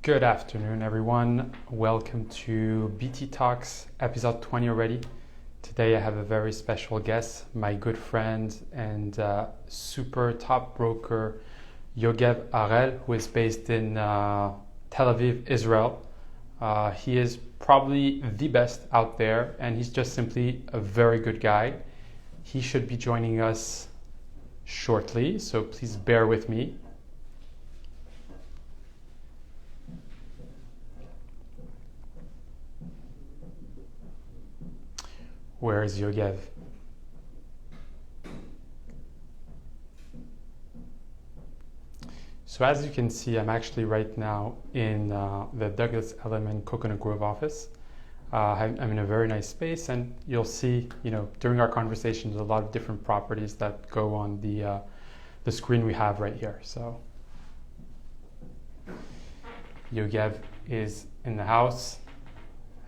Good afternoon, everyone. Welcome to BT Talks, episode 20 already. Today I have a very special guest, my good friend and super top broker, Yogev Harel, who is based in Tel Aviv, Israel. He is probably the best out there, and he's just simply a very good guy. He should be joining us shortly, so please bear with me. Where is Yogev? So as you can see, I'm actually right now in the Douglas Elliman Coconut Grove office. I'm in a very nice space, and you'll see, during our conversations, a lot of different properties that go on the screen we have right here. So Yogev is in the house.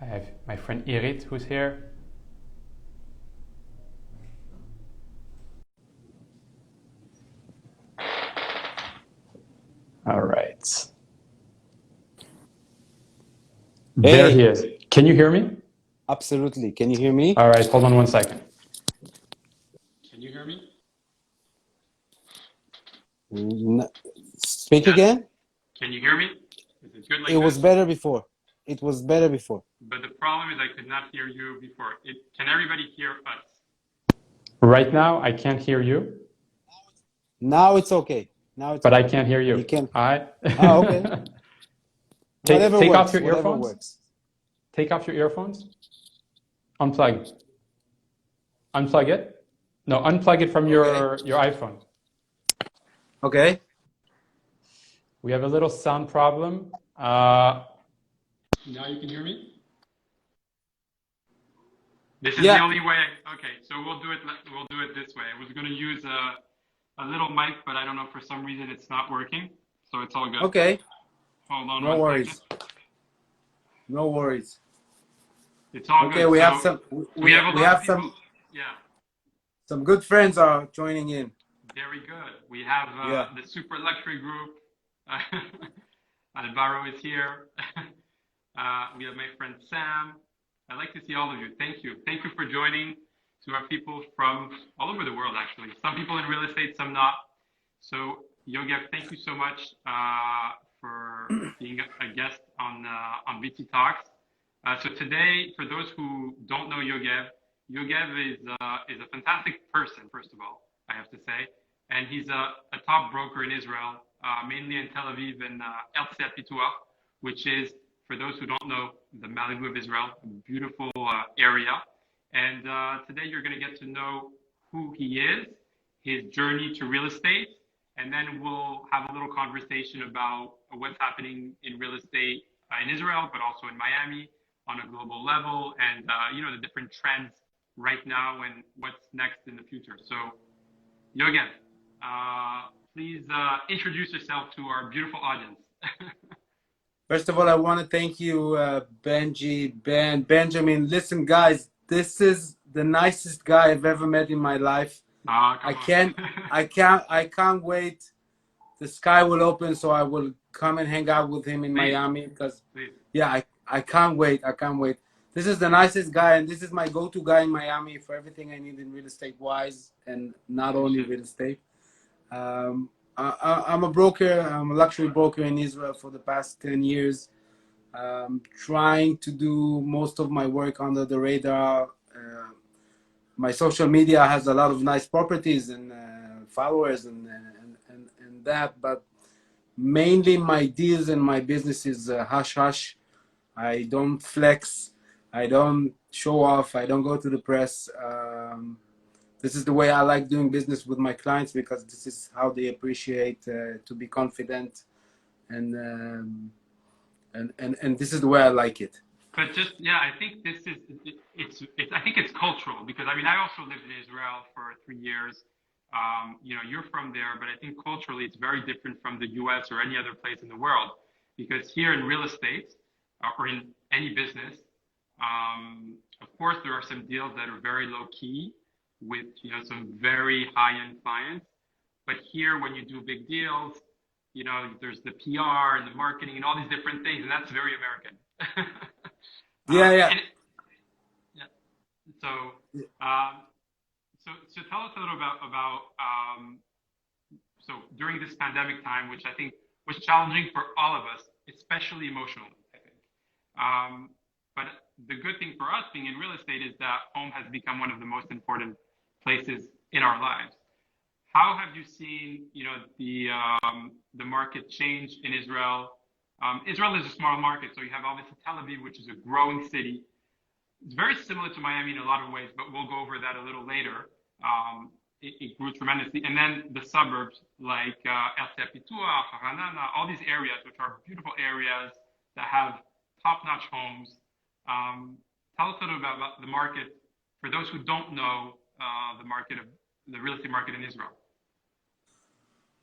I have my friend Irit, who's here. All right. There he is. Can you hear me? Absolutely. Can you hear me? All right, hold on one second. Can you hear me? Speak again? Can you hear me? Is it good like It was this? better before. It was better before. But the problem is I could not hear you before. Can everybody hear us? Right now, I can't hear you. Now it's okay. But I can't hear you. You can. All right. Okay. Take works, off your earphones. Works. Take off your earphones. Unplug. Unplug it. No, unplug it from your iPhone. Okay. We have a little sound problem. Now you can hear me? This is the only way. Okay, so we'll do it this way. I was going to use a little mic, but I don't know, for some reason it's not working. So it's all good. Okay. Hold on. No worries. No worries. It's all good. Okay, we so have some. We have some. Yeah. Some good friends are joining in. Very good. We have the super luxury group. Alvaro is here. We have my friend Sam. I'd like to see all of you. Thank you. Thank you for joining. To our people from all over the world, actually. Some people in real estate, some not. So, Yogev, thank you so much for being a guest on BT Talks. So today, for those who don't know Yogev, Yogev is a fantastic person, first of all, I have to say. And he's a top broker in Israel, mainly in Tel Aviv and Herzliya Pituach, which is, for those who don't know, the Malibu of Israel, a beautiful area. And today you're going to get to know who he is, his journey to real estate, and then we'll have a little conversation about what's happening in real estate in Israel, but also in Miami on a global level, and the different trends right now and what's next in the future. So, Yogev, please introduce yourself to our beautiful audience. First of all, I want to thank you, Benjamin. Listen, guys, this is the nicest guy I've ever met in my life. I can't wait. The sky will open, so I will come and hang out with him in Miami because, I can't wait. I can't wait. This is the nicest guy, and this is my go-to guy in Miami for everything I need in real estate wise, and not only real estate. I'm a broker. I'm a luxury broker in Israel for the past 10 years. Trying to do most of my work under the radar. My social media has a lot of nice properties and followers and that, but mainly my deals and my business is hush hush. I don't flex. I don't show off. I don't go to the press. This is the way I like doing business with my clients because this is how they appreciate to be confident, and this is the way I like it. But I think I think it's cultural because I also lived in Israel for 3 years. You're from there, but I think culturally it's very different from the US or any other place in the world, because here in real estate or in any business, of course there are some deals that are very low key with some very high-end clients, but here when you do big deals, you know, there's the PR and the marketing and all these different things, and that's very American. Yeah, yeah. Yeah. So, um, so tell us a little about so during this pandemic time, which I think was challenging for all of us, especially emotionally, I think. But the good thing for us being in real estate is that home has become one of the most important places in our lives. How have you seen, you know, the market change in Israel? Israel is a small market, so you have obviously Tel Aviv, which is a growing city. It's very similar to Miami in a lot of ways, but we'll go over that a little later. It grew tremendously. And then the suburbs like Herzliya Pituach, all these areas, which are beautiful areas that have top-notch homes. Tell us a little about the market for those who don't know the real estate market in Israel.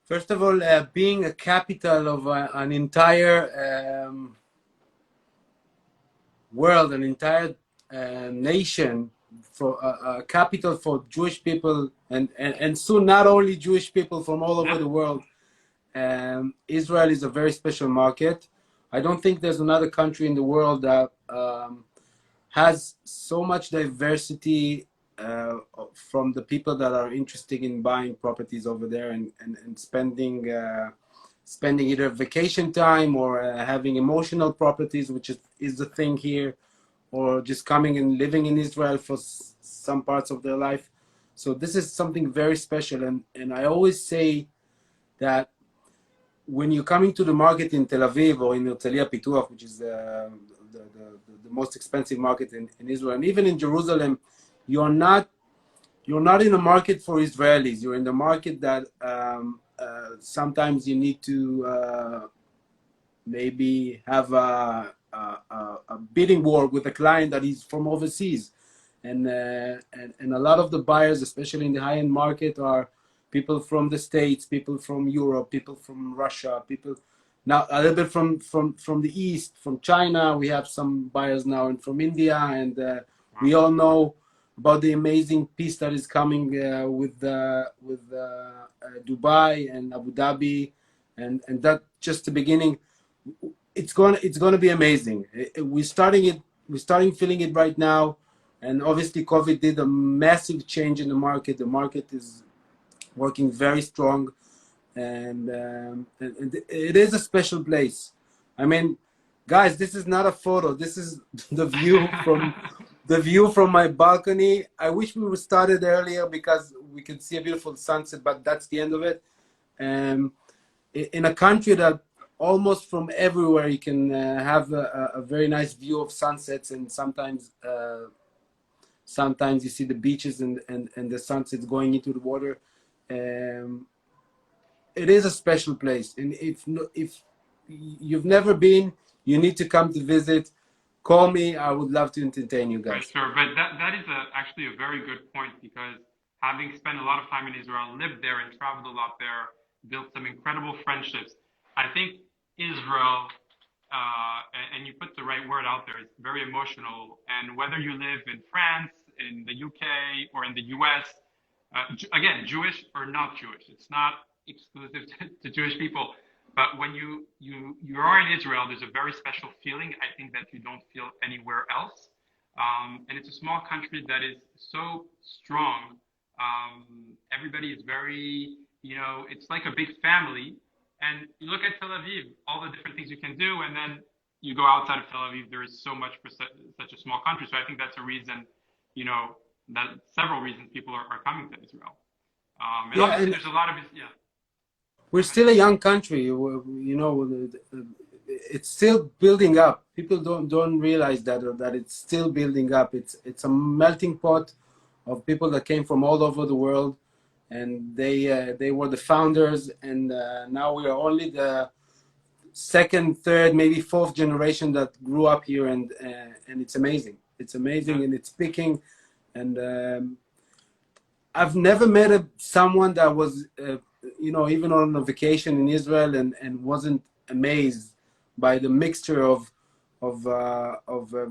First of all, being a capital of an entire world, an entire nation, for a capital for Jewish people, and soon not only Jewish people from all over the world. Israel is a very special market. I don't think there's another country in the world that has so much diversity from the people that are interested in buying properties over there and spending either vacation time or having emotional properties, which is the thing here, or just coming and living in Israel for some parts of their life. So this is something very special. And I always say that when you're coming to the market in Tel Aviv or in Herzliya Pituach, which is the most expensive market in Israel, and even in Jerusalem, you're not in a market for Israelis. You're in the market that sometimes you need to maybe have a bidding war with a client that is from overseas, and a lot of the buyers, especially in the high-end market, are people from the States, people from Europe, people from Russia, people now a little bit from the East, from China. We have some buyers now, and from India, and we all know about the amazing peace that is coming with Dubai and Abu Dhabi, and that just the beginning. It's going to be amazing. We're starting feeling it right now, and obviously COVID did a massive change in the market. The market is working very strong, and it is a special place. I mean, guys, this is not a photo. This is the view from my balcony. I wish we would started earlier because we could see a beautiful sunset, but that's the end of it. In a country that almost from everywhere you can have a very nice view of sunsets, and sometimes you see the beaches and the sunsets going into the water. It is a special place, and if you've never been, you need to come to visit. Call me. I would love to entertain you guys. Right, sure. But that is actually a very good point, because having spent a lot of time in Israel, lived there and traveled a lot there, built some incredible friendships. I think Israel, and you put the right word out there, it's very emotional. And whether you live in France, in the UK, or in the US, again, Jewish or not Jewish, it's not exclusive to Jewish people. But when you are in Israel, there's a very special feeling, I think, that you don't feel anywhere else. And it's a small country that is so strong. Everybody is very, you know, it's like a big family. And you look at Tel Aviv, all the different things you can do, and then you go outside of Tel Aviv, there is so much for such a small country. So I think that's a reason, you know, that several reasons people are coming to Israel. And obviously there's a lot of, we're still a young country, you know, it's still building up. People don't realize that it's still building up. It's a melting pot of people that came from all over the world, and they were the founders, and now we are only the second, third, maybe fourth generation that grew up here, and it's amazing. It's amazing, and it's picking. And I've never met someone that was, you know, even on a vacation in Israel and wasn't amazed by the mixture of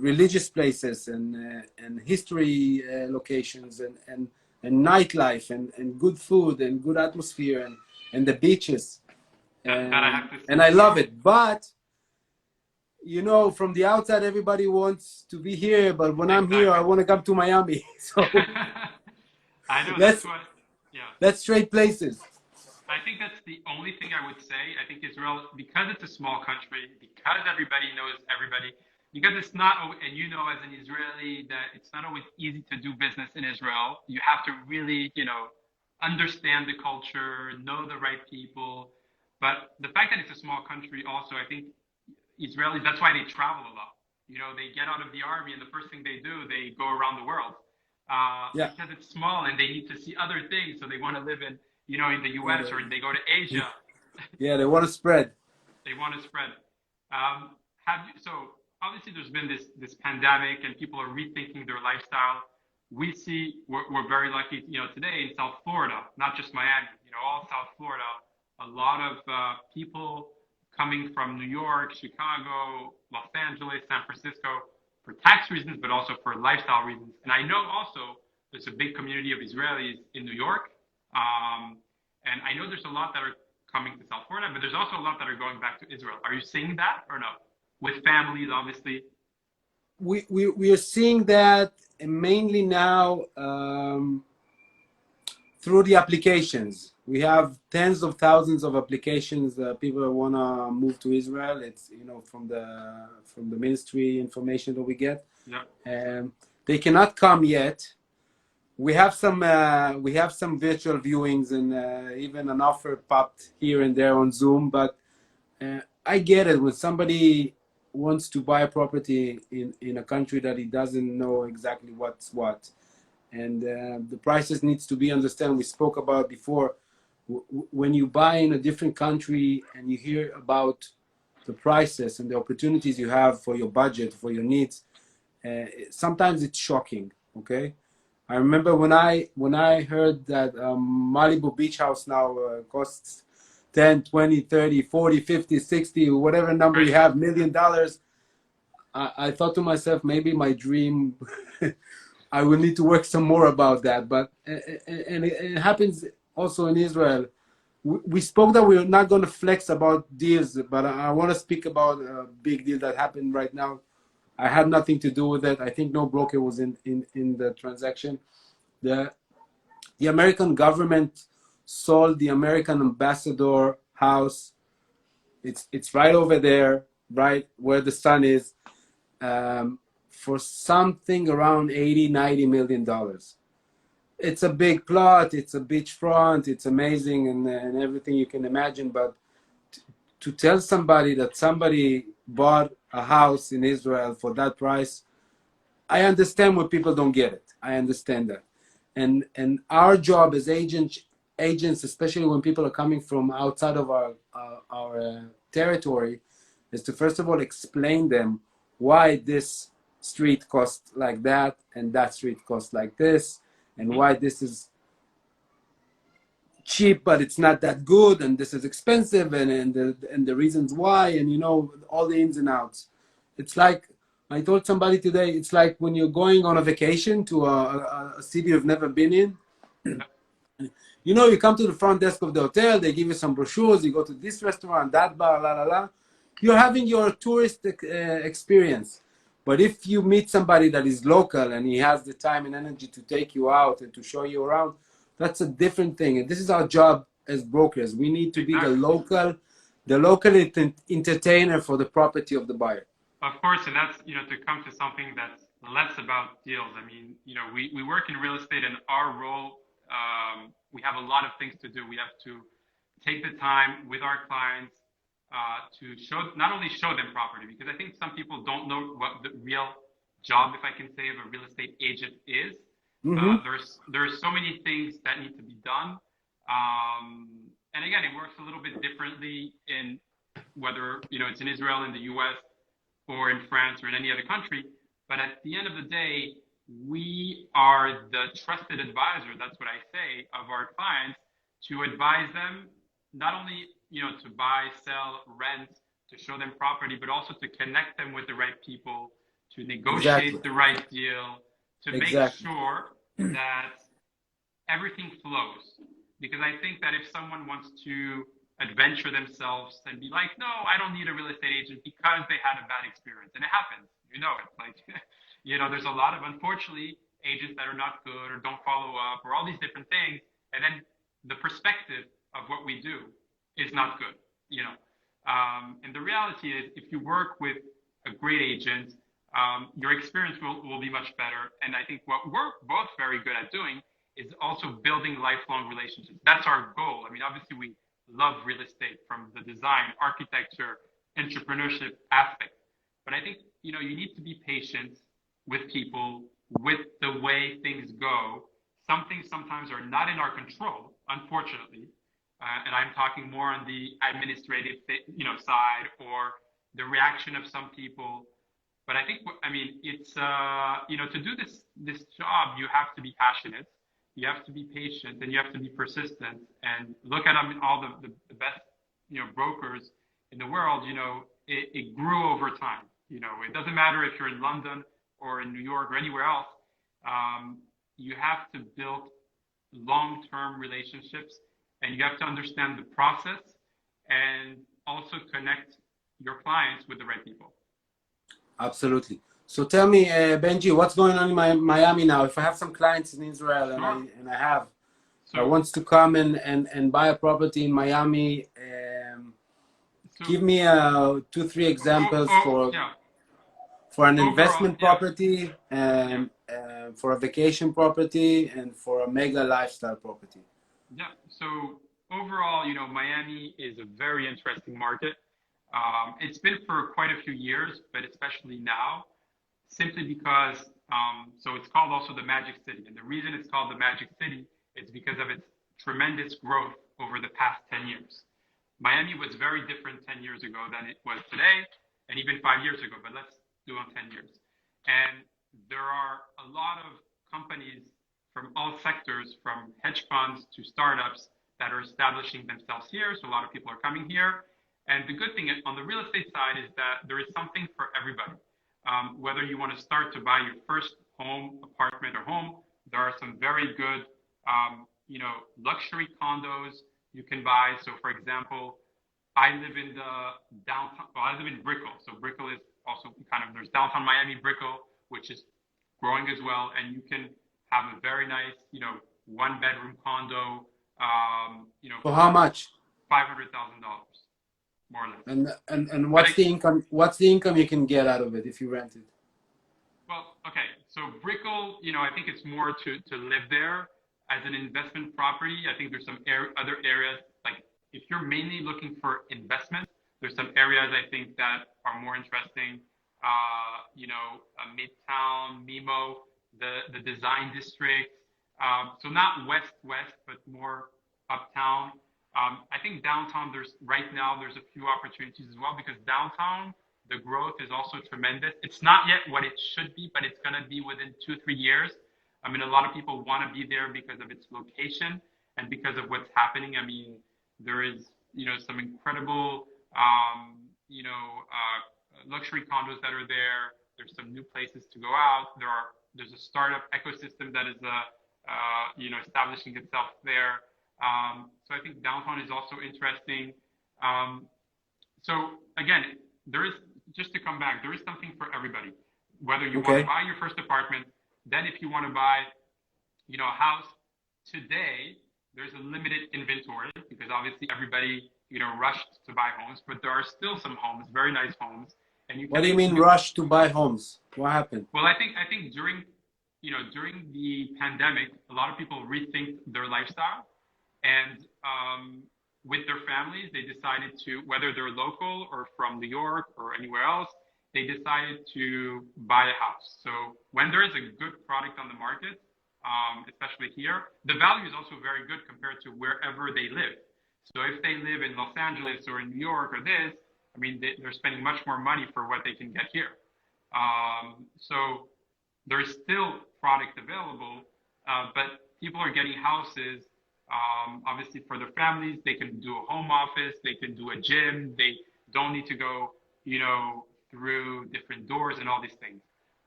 religious places and history locations and nightlife and good food and good atmosphere and the beaches. That I have to see. And I love it. But you know, from the outside, everybody wants to be here, but when I'm here, I want to come to Miami. So I know that's what. Yeah. Let's trade places. I think that's the only thing I would say. I think Israel, because it's a small country, because everybody knows everybody, because it's not, and you know as an Israeli that it's not always easy to do business in Israel. You have to really, understand the culture, know the right people. But the fact that it's a small country also, I think Israelis, that's why they travel a lot. They get out of the army and the first thing they do, they go around the world. Because it's small and they need to see other things. So they want to live in the US or they go to Asia. Yeah, they want to spread. They want to spread. So obviously there's been this pandemic and people are rethinking their lifestyle. We're very lucky, today in South Florida, not just Miami, all South Florida, a lot of people coming from New York, Chicago, Los Angeles, San Francisco for tax reasons, but also for lifestyle reasons. And I know also there's a big community of Israelis in New York. And I know there's a lot that are coming to South Florida, but there's also a lot that are going back to Israel. Are you seeing that or no? With families, obviously. We are seeing that mainly now through the applications. We have tens of thousands of applications that people want to move to Israel. It's from the ministry information that we get. Yeah. They cannot come yet. We have some virtual viewings and even an offer popped here and there on Zoom. But I get it when somebody wants to buy a property in a country that he doesn't know exactly what's what, and the prices needs to be understood. We spoke about before. When you buy in a different country and you hear about the prices and the opportunities you have for your budget, for your needs, sometimes it's shocking. Okay, I remember when I heard that Malibu beach house now costs 10, 20, 30, 40, 50, 60, whatever number you have, $1 million. I thought to myself, maybe my dream, I will need to work some more about that. But and it happens also in Israel. We spoke that we're not going to flex about deals, but I want to speak about a big deal that happened right now. I had nothing to do with it. I think no broker was in the transaction. The American government sold the American ambassador house. It's right over there, right where the sun is, for something around $80-90 million. It's a big plot. It's a beachfront. It's amazing and everything you can imagine. But to tell somebody that somebody bought a house in Israel for that price, I understand when people don't get it. I understand that. And our job as agents, especially when people are coming from outside of our territory, is to first of all explain them why this street costs like that and that street costs like this, and why this is cheap but it's not that good, and this is expensive, and the reasons why, and all the ins and outs. It's like I told somebody today, it's like when you're going on a vacation to a city you've never been in. You come to the front desk of the hotel, they give you some brochures, you go to this restaurant, that bar, la la la. You're having your tourist experience. But if you meet somebody that is local and he has the time and energy to take you out and to show you around, that's a different thing. And this is our job as brokers. We need to be the local entertainer for the property of the buyer. Of course, and that's, to come to something that's less about deals. I mean, we work in real estate, and our role, we have a lot of things to do. We have to take the time with our clients to not only show them property, because I think some people don't know what the real job, if I can say, of a real estate agent is. Mm-hmm. There's so many things that need to be done. And again, it works a little bit differently in whether, it's in Israel, in the US, or in France, or in any other country. But at the end of the day, we are the trusted advisor, that's what I say, of our clients, to advise them not only to buy, sell, rent, to show them property, but also to connect them with the right people, to negotiate the right deal, to make sure that everything flows. Because I think that if someone wants to adventure themselves and be like, no, I don't need a real estate agent because they had a bad experience. And it happens, you know it. Like, there's a lot of, unfortunately, agents that are not good or don't follow up or all these different things. And then the perspective of what we do is not good. And the reality is, if you work with a great agent, your experience will be much better. And I think what we're both very good at doing is also building lifelong relationships. That's our goal. I mean, obviously, we love real estate from the design, architecture, entrepreneurship aspect. But I think, you need to be patient with people, with the way things go. Some things sometimes are not in our control, unfortunately. And I'm talking more on the administrative, side, or the reaction of some people. But I think, it's, to do this job, you have to be passionate, you have to be patient, and you have to be persistent. And look at all the best, brokers in the world. It grew over time. It doesn't matter if you're in London or in New York or anywhere else. You have to build long-term relationships, and you have to understand the process, and also connect your clients with the right people. Absolutely. So tell me, Benji, what's going on in Miami now? If I have some clients in Israel, Sure. and I want to come and buy a property in Miami, give me 2-3 examples for an investment property, and for a vacation property, and for a mega lifestyle property. Yeah. So overall, Miami is a very interesting market. It's been for quite a few years, but especially now, simply because, so it's called also the Magic City. And the reason it's called the Magic City is because of its tremendous growth over the past 10 years. Miami was very different 10 years ago than it was today, and even 5 years ago, but let's do on 10 years. And there are a lot of companies from all sectors, from hedge funds to startups, that are establishing themselves here. So a lot of people are coming here. And the good thing on the real estate side is that there is something for everybody. Whether you want to start to buy your first home, apartment, or home, there are some very good, luxury condos you can buy. So, for example, I live in the downtown. Well, I live in Brickell. So Brickell is also there's downtown Miami, Brickell, which is growing as well, and you can have a very nice, 1-bedroom condo. For how much? $500,000. More or less. And what's the income? What's the income you can get out of it if you rent it? Well, okay. So Brickell, I think it's more to live there as an investment property. I think there's some other areas, like if you're mainly looking for investment, there's some areas I think that are more interesting. Midtown, Mimo, the design district. So not west, but more uptown. I think downtown, right now there's a few opportunities as well, because downtown, the growth is also tremendous. It's not yet what it should be, but it's going to be within 2-3 years. I mean, a lot of people want to be there because of its location and because of what's happening. I mean, there is, some incredible, luxury condos that are there. There's some new places to go out. There's a startup ecosystem that is, establishing itself there. So I think downtown is also interesting. So again, just to come back, there is something for everybody. Whether you want to buy your first apartment, then if you want to buy, a house today, there's a limited inventory because obviously everybody, rushed to buy homes, but there are still some homes, very nice homes. And what do you mean rush to buy homes? What happened? Well, I think during the pandemic, a lot of people rethink their lifestyle. And with their families, they decided to, whether they're local or from New York or anywhere else, they decided to buy a house. So when there is a good product on the market, especially here, the value is also very good compared to wherever they live. So if they live in Los Angeles or in New York or this, I mean, they're spending much more money for what they can get here. So there's still product available, but people are getting houses. Obviously for their families, they can do a home office, they can do a gym, they don't need to go, through different doors and all these things.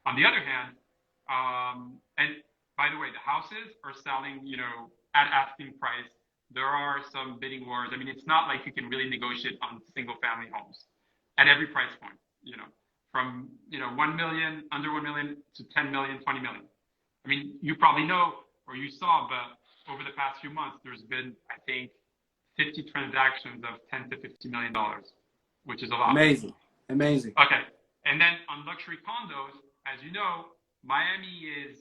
On the other hand, and by the way, the houses are selling, at asking price there are some bidding wars. I mean, it's not like you can really negotiate on single family homes at every price point, from, 1 million, under 1 million to 10 million, 20 million. I mean, you probably know or you saw, but over the past few months, there's been, I think, 50 transactions of $10 to $50 million, which is a lot. Amazing. Okay. And then on luxury condos, as you know, Miami is,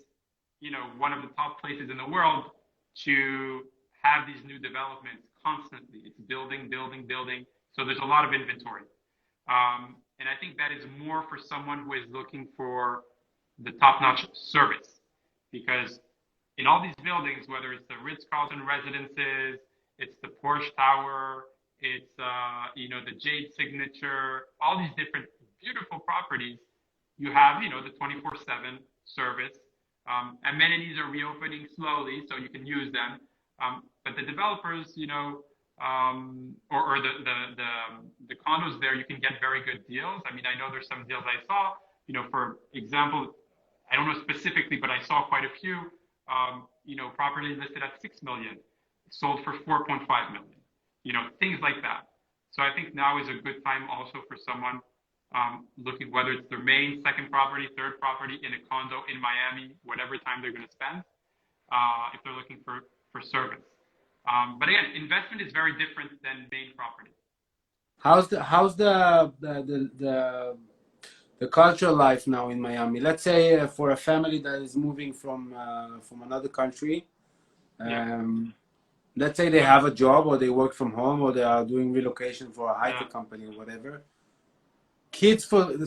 one of the top places in the world to have these new developments constantly. It's building. So there's a lot of inventory. And I think that is more for someone who is looking for the top-notch service. Because in all these buildings, whether it's the Ritz-Carlton residences, it's the Porsche Tower, it's, the Jade Signature, all these different beautiful properties, you have, the 24/7 service. Amenities are reopening slowly, so you can use them. But the developers, or the condos there, you can get very good deals. I mean, I know there's some deals I saw, for example, I don't know specifically, but I saw quite a few, property listed at 6 million, sold for 4.5 million, things like that. So I think now is a good time also for someone looking, whether it's their main, second property, third property in a condo in Miami, whatever time they're going to spend, if they're looking for service. But again, investment is very different than main property. How's the cultural life now in Miami? Let's say for a family that is moving from another country, let's say they have a job or they work from home or they are doing relocation for a high-tech company or whatever.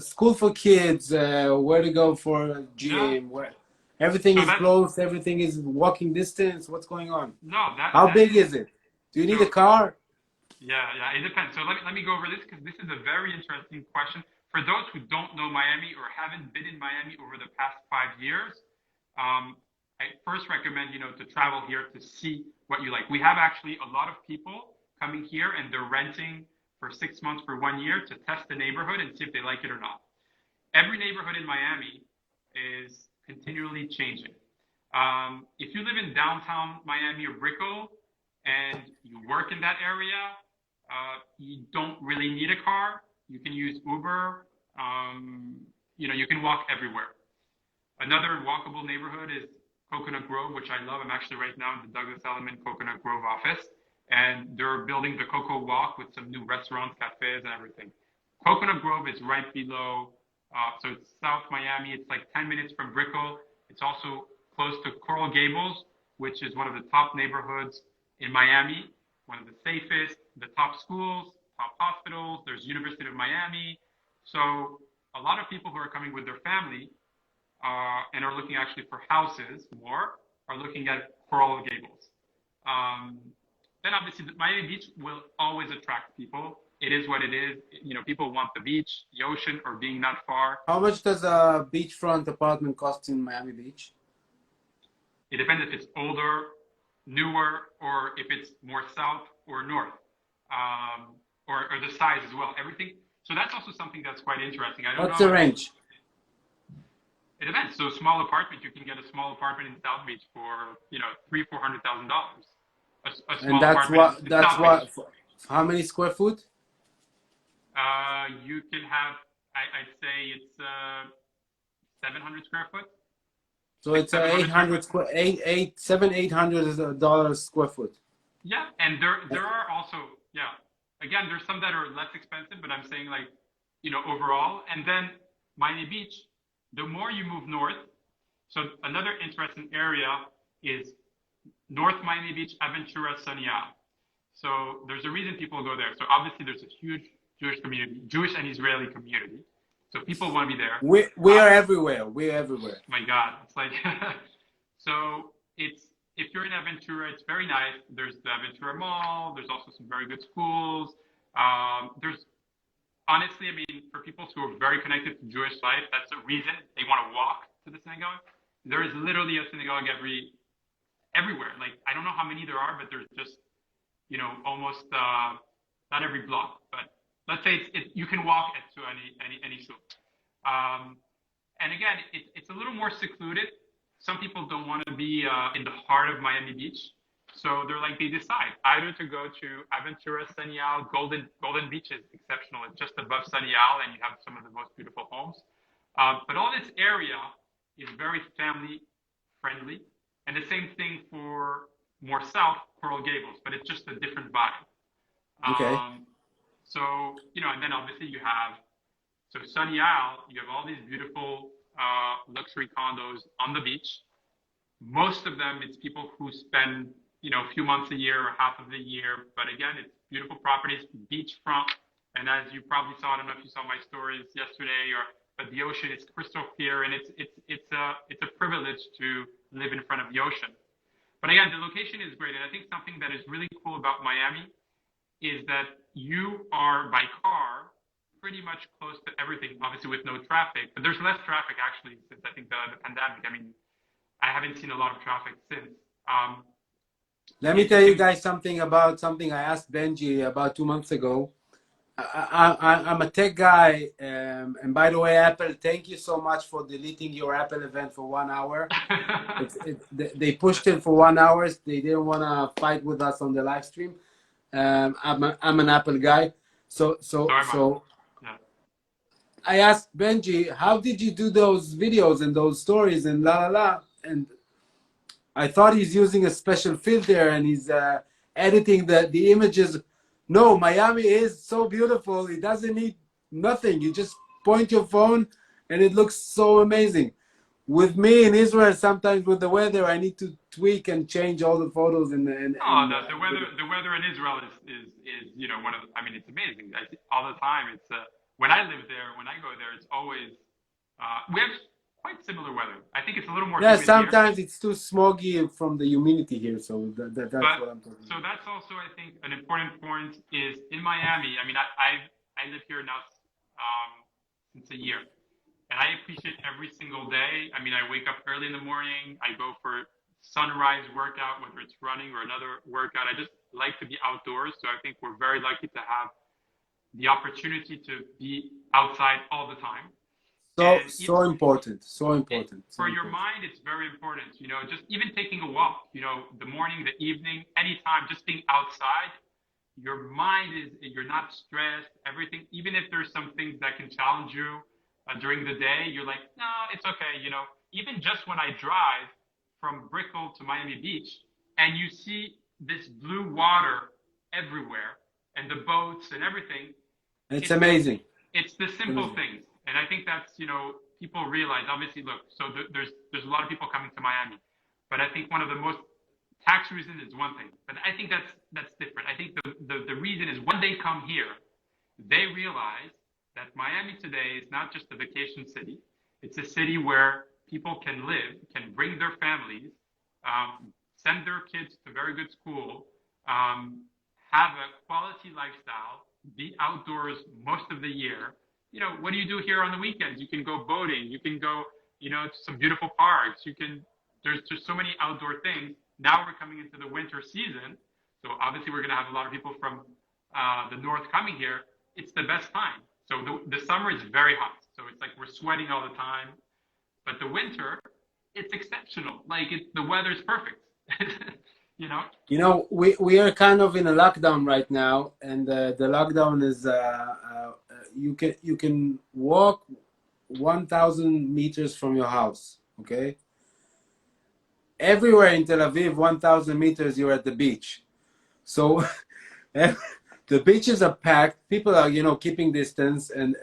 School for kids, where to go for gym, where everything is close, everything is walking distance. What's going on? How big is it? Do you need a car? Yeah, it depends. So let me go over this because this is a very interesting question. For those who don't know Miami or haven't been in Miami over the past 5 years, I first recommend, to travel here to see what you like. We have actually a lot of people coming here and they're renting for 6 months, for 1 year to test the neighborhood and see if they like it or not. Every neighborhood in Miami is continually changing. If you live in downtown Miami or Brickell and you work in that area, you don't really need a car. You can use Uber. You can walk everywhere. Another walkable neighborhood is Coconut Grove, which I love. I'm actually right now in the Douglas Elliman Coconut Grove office, and they're building the Coco Walk with some new restaurants, cafes, and everything. Coconut Grove is right below, so it's South Miami. It's like 10 minutes from Brickell. It's also close to Coral Gables, which is one of the top neighborhoods in Miami, one of the safest, the top schools, top hospitals. There's University of Miami. So a lot of people who are coming with their family and are looking actually for houses more are looking at Coral Gables. Then obviously Miami Beach will always attract people. It is what it is. People want the beach, the ocean, or being not far. How much does a beachfront apartment cost in Miami Beach? It depends if it's older, newer, or if it's more south or north, or the size as well. Everything. So that's also something that's quite interesting. I don't know. What's the range? It depends. So a small apartment, you can get a small apartment in South Beach for $300,000-$400,000. And that's what. How many square foot? You can have. I'd say it's 700 square foot. So it's $800 square foot. Yeah, and there are also Again, there's some that are less expensive, but I'm saying overall. And then Miami Beach, the more you move north. So another interesting area is North Miami Beach, Aventura, Sunny Isle. So there's a reason people go there. So obviously there's a huge Jewish community, Jewish and Israeli community. So people want to be there. We are everywhere. We're everywhere. My God, it's like so. If you're in Aventura, it's very nice. There's the Aventura Mall. There's also some very good schools. There's honestly, I mean, for people who are very connected to Jewish life, that's a reason they want to walk to the synagogue. There is literally a synagogue everywhere. Like I don't know how many there are, but there's just almost not every block, but let's say you can walk to any shul. And again, it's a little more secluded. Some people don't want to be in the heart of Miami Beach. So they're like, they decide either to go to Aventura, Sunny Isle, Golden Beach is exceptional. It's just above Sunny Isle, and you have some of the most beautiful homes. But all this area is very family friendly, and the same thing for more south, Coral Gables, but it's just a different vibe. Okay. So, and then obviously you have, so Sunny Isle, you have all these beautiful luxury condos on the beach. Most of them, it's people who spend, a few months a year or half of the year. But again, it's beautiful properties, beachfront. And as you probably saw, I don't know if you saw my stories yesterday, but the ocean is crystal clear, and it's a privilege to live in front of the ocean. But again, the location is great, and I think something that is really cool about Miami is that you are by car pretty much close to everything, obviously with no traffic. But there's less traffic actually since I think the pandemic. I mean, I haven't seen a lot of traffic since. Let me tell you guys something about something I asked Benji about 2 months ago. I'm a tech guy, and by the way, Apple, thank you so much for deleting your Apple event for 1 hour. They pushed it for 1 hour. They didn't want to fight with us on the live stream. I'm an Apple guy, so yeah. I asked Benji, how did you do those videos and those stories and la la la? And I thought he's using a special filter and he's editing the images. No, Miami is so beautiful. It doesn't need nothing. You just point your phone and it looks so amazing. With me in Israel, sometimes with the weather, I need to tweak and change all the photos. The weather in Israel is one of I mean, it's amazing. I see all the time. It's when I live there, when I go there, it's always we have quite similar weather. I think it's a little more. Yeah, sometimes here. It's too smoggy from the humidity here, so that's what I'm talking about. So that's also, I think, an important point is in Miami. I mean, I live here now since a year, and I appreciate every single day. I mean, I wake up early in the morning. I go for sunrise workout, whether it's running or another workout. I just like to be outdoors. So I think we're very lucky to have the opportunity to be outside all the time. So important. For your mind, it's very important. Just even taking a walk, the morning, the evening, anytime, just being outside, your mind you're not stressed, everything, even if there's some things that can challenge you during the day, you're like, no, it's okay. Even just when I drive from Brickell to Miami Beach and you see this blue water everywhere and the boats and everything. It's amazing. It's the simple things. And I think that's, people realize, obviously, look, so there's a lot of people coming to Miami, but I think one of the most tax reasons is one thing, but I think that's different. I think the reason is when they come here, they realize that Miami today is not just a vacation city. It's a city where people can live, can bring their families, send their kids to very good school, have a quality lifestyle, be outdoors most of the year. What do you do here on the weekends? You can go boating. You can go, to some beautiful parks. There's just so many outdoor things. Now we're coming into the winter season. So obviously we're going to have a lot of people from the north coming here. It's the best time. So the summer is very hot. So it's like we're sweating all the time. But the winter, it's exceptional. Like the weather is perfect. We are kind of in a lockdown right now, and the lockdown is you can walk 1,000 meters from your house. Okay. Everywhere in Tel Aviv, 1,000 meters, you're at the beach. So the beaches are packed. People are keeping distance, and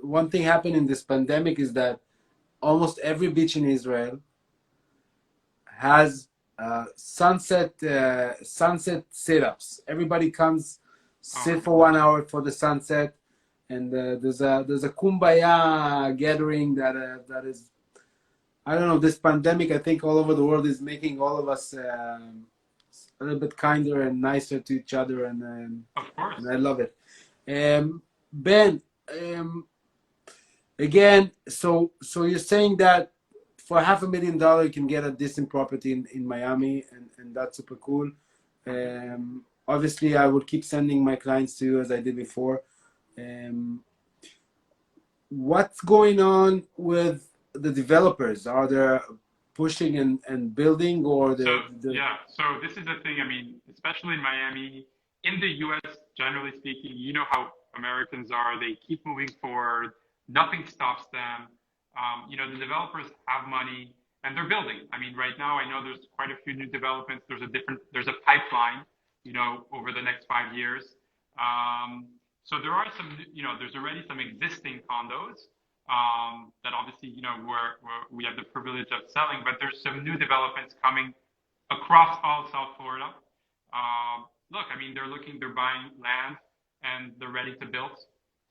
one thing happened in this pandemic is that almost every beach in Israel has sunset sit-ups. Everybody comes, sit for 1 hour for the sunset, and there's a kumbaya gathering that is, I don't know, this pandemic, I think all over the world is making all of us a little bit kinder and nicer to each other, and of course, and I love it. Ben, again, so you're saying that for $500,000 you can get a decent property in Miami, and that's super cool. Obviously, I would keep sending my clients to you as I did before. What's going on with the developers? Are there pushing and building, or yeah. So this is the thing. I mean, especially in Miami, in the U.S. generally speaking, you know how Americans are. They keep moving forward. Nothing stops them. You know, the developers have money and they're building. I mean, right now I know there's quite a few new developments. There's a pipeline, you know, over the next 5 years. So there are some, you know, there's already some existing condos that obviously, you know, we have the privilege of selling, but there's some new developments coming across all South Florida. Look, I mean, they're buying land and they're ready to build.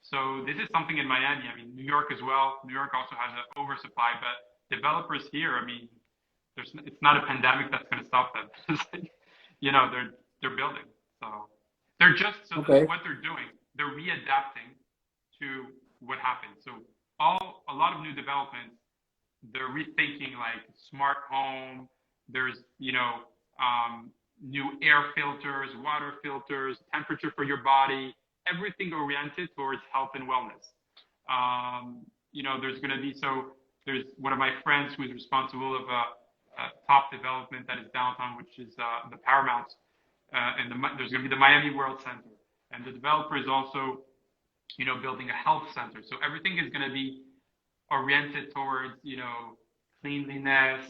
So this is something in Miami. I mean, New York as well. New York also has an oversupply, but developers here, I mean, it's not a pandemic that's going to stop them. You know, they're building. So they're just, so okay. what they're doing, they're readapting to what happened. So a lot of new developments, they're rethinking like smart home. There's, you know, new air filters, water filters, temperature for your body, everything oriented towards health and wellness. You know, there's there's one of my friends who's responsible of a top development that is downtown, which is the Paramount, and there's going to be the Miami World Center. And the developer is also, you know, building a health center. So everything is going to be oriented towards, you know, cleanliness,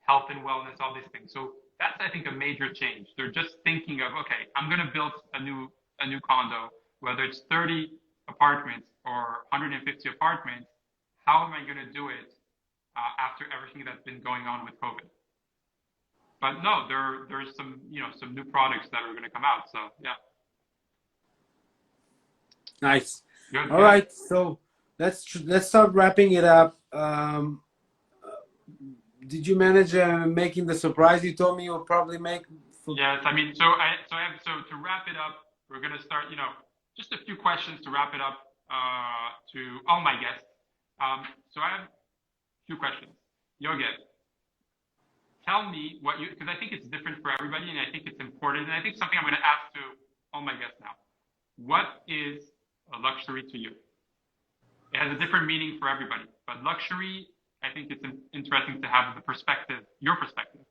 health and wellness, all these things. So that's, I think, a major change. They're just thinking of, okay, I'm going to build a new condo, whether it's 30 apartments or 150 apartments. How am I going to do it after everything that's been going on with COVID? But no, there's some, you know, some new products that are going to come out. So yeah. Nice. Good, All right, so let's start wrapping it up. Did you manage making the surprise you told me you'll probably make? Yes, I mean, so to wrap it up, we're gonna start. You know, just a few questions to wrap it up to all my guests. So I have a few questions. Yogev, tell me what because I think it's different for everybody, and I think it's important, and I think something I'm going to ask to all my guests now. What is a luxury to you? It has a different meaning for everybody, but luxury, I think it's interesting to have the perspective, your perspective.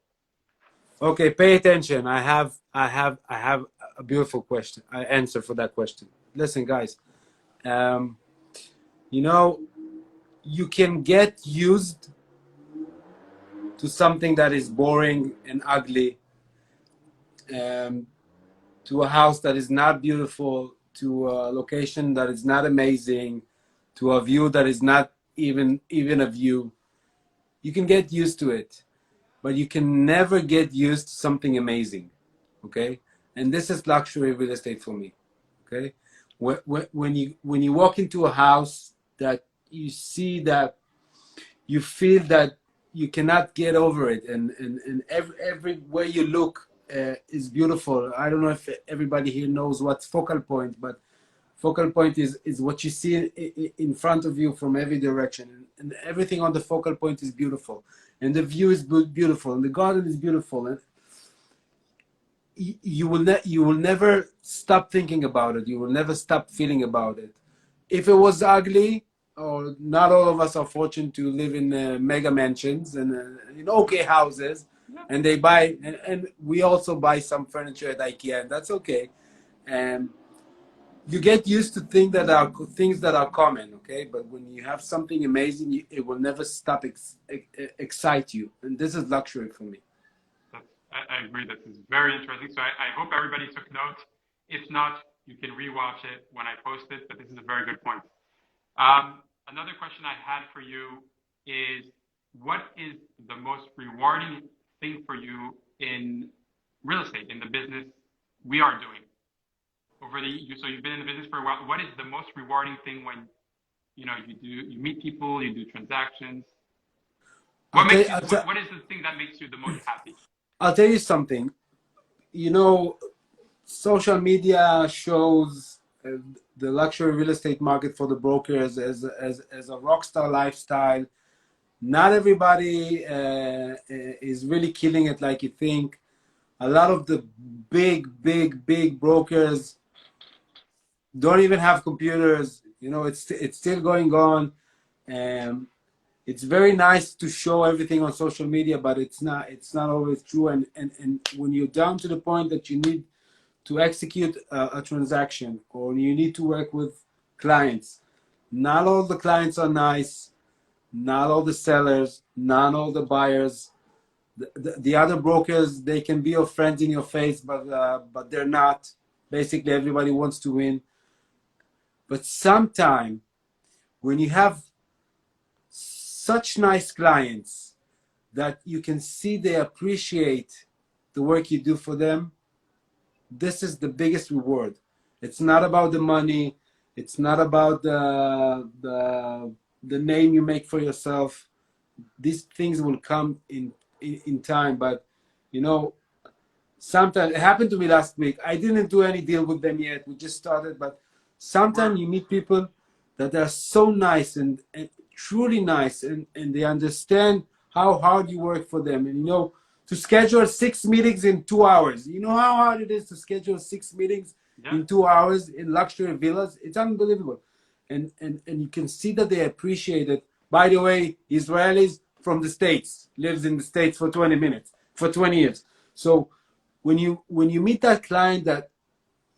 Okay, pay attention. I have a beautiful question. I answer for that question. Listen, guys. You know, you can get used to something that is boring and ugly, to a house that is not beautiful, to a location that is not amazing, to a view that is not even a view. You can get used to it, but you can never get used to something amazing, okay? And this is luxury real estate for me, okay? When you walk into a house that you see that you feel that you cannot get over it, and every way you look is beautiful. I don't know if everybody here knows what's focal point, but focal point is what you see in front of you from every direction, and everything on the focal point is beautiful, and the view is beautiful, and the garden is beautiful, and you will never stop thinking about it. You will never stop feeling about it. If it was ugly, or not all of us are fortunate to live in mega mansions and in okay houses, and they buy, and we also buy some furniture at IKEA, and that's okay. And you get used to things that are common, okay? But when you have something amazing, it will never stop excite you, and this is luxury for me. I agree. This is very interesting. So I hope everybody took notes. If not, you can rewatch it when I post it. But this is a very good point. Another question I had for you is, what is the most rewarding thing for you in real estate, in the business we are doing? So you've been in the business for a while. What is the most rewarding thing when, you know, you meet people, you do transactions? What is the thing that makes you the most happy? I'll tell you something. You know, social media shows the luxury real estate market for the brokers as a rock star lifestyle. Not everybody is really killing it like you think. A lot of the big brokers don't even have computers. You know, it's still going on. it's very nice to show everything on social media, but it's not always true. And when you're down to the point that you need to execute a transaction, or you need to work with clients, not all the clients are nice, not all the sellers, not all the buyers. The other brokers, they can be your friends in your face, but they're not. Basically, everybody wants to win. But sometime when you have such nice clients that you can see they appreciate the work you do for them, this is the biggest reward. It's not about the money. It's not about the name you make for yourself. These things will come in time, but you know, sometimes it happened to me last week. I didn't do any deal with them yet. We just started, but sometimes you meet people that are so nice and truly nice, and they understand how hard you work for them. And you know, to schedule 6 meetings in 2 hours. You know how hard it is to schedule 6 meetings in 2 hours in luxury villas? It's unbelievable. And you can see that they appreciate it. By the way, Israelis from the States, lives in the States for 20 years. So when you meet that client that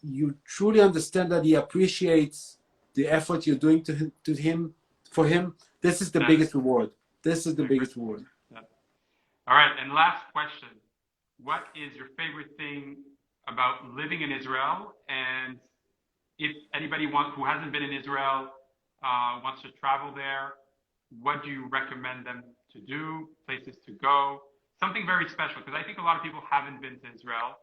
you truly understand that he appreciates the effort you're doing for him, this is the biggest reward. This is the biggest reward. Yeah. All right, and last question. What is your favorite thing about living in Israel? And if anybody who hasn't been in Israel wants to travel there, what do you recommend them to do, places to go? Something very special, because I think a lot of people haven't been to Israel.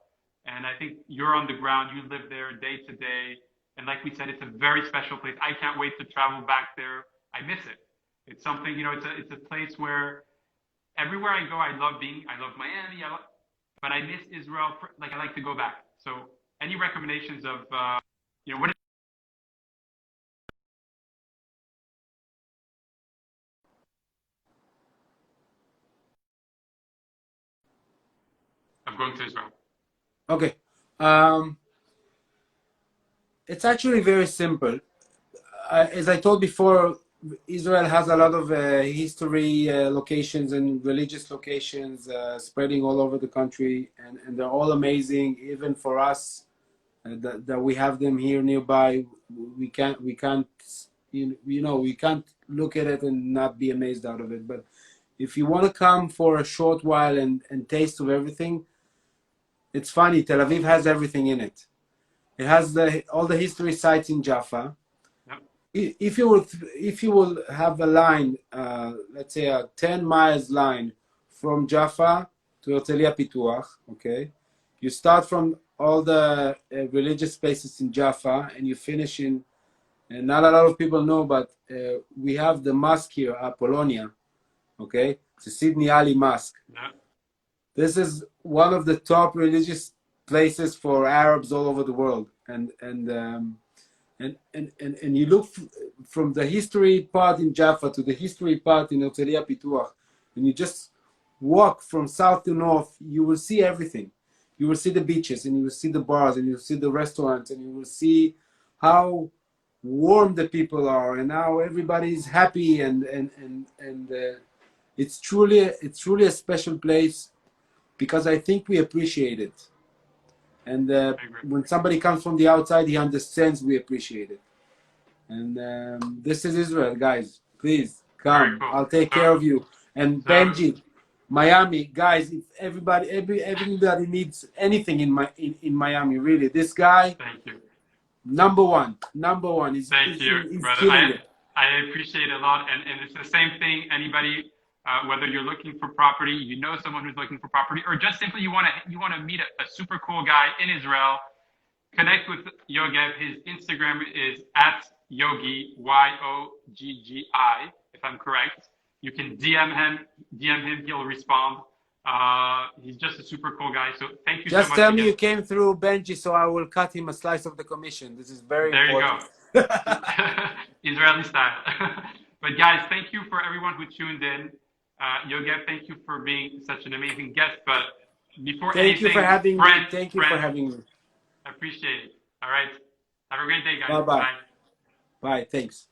And I think you're on the ground, you live there day to day. And like we said, it's a very special place. I can't wait to travel back there. I miss it. It's something, you know, it's a place where everywhere I go, I love Miami, but I miss Israel. Like, I like to go back. So any recommendations of, you know, what of going to Israel? Okay. It's actually very simple. As I told before, Israel has a lot of history locations and religious locations spreading all over the country, and they're all amazing. Even for us, that we have them here nearby, we can't we can't look at it and not be amazed out of it. But if you want to come for a short while and taste of everything, it's funny. Tel Aviv has everything in it. It has all the history sites in Jaffa. If you will have a line, let's say a 10 miles line from Jaffa to Herzliya Pituach, okay? You start from all the religious places in Jaffa, and you finish in, and not a lot of people know, but we have the mosque here, Apollonia, okay? It's a Sydney Alley Mosque. Yeah. This is one of the top religious places for Arabs all over the world, and you look from the history part in Jaffa to the history part in Herzliya Pituach, and you just walk from south to north, you will see everything. You will see the beaches, and you will see the bars, and you will see the restaurants, and you will see how warm the people are, and how everybody is happy, and it's truly a special place, because I think we appreciate it. And when somebody comes from the outside, he understands we appreciate it. And this is Israel, guys. Please come. Cool. I'll take care of you. And Benji, Miami, guys. If everybody needs anything in Miami, really, this guy. Thank you. Number one. He's brother. I appreciate it a lot, and it's the same thing. Anybody. Whether you're looking for property, you know someone who's looking for property, or just simply you want to meet a super cool guy in Israel, connect with Yogev. His Instagram is @Yogi, YOGGI, if I'm correct. You can DM him, he'll respond. He's just a super cool guy. So thank you so much. Just tell me you came through Benji, so I will cut him a slice of the commission. This is very important. There you go. Israeli style. But guys, thank you for everyone who tuned in. Yogev, thank you for being such an amazing guest. But before thank you for having me. Thank you for having me. I appreciate it. All right. Have a great day, guys. Bye-bye. Bye. Thanks.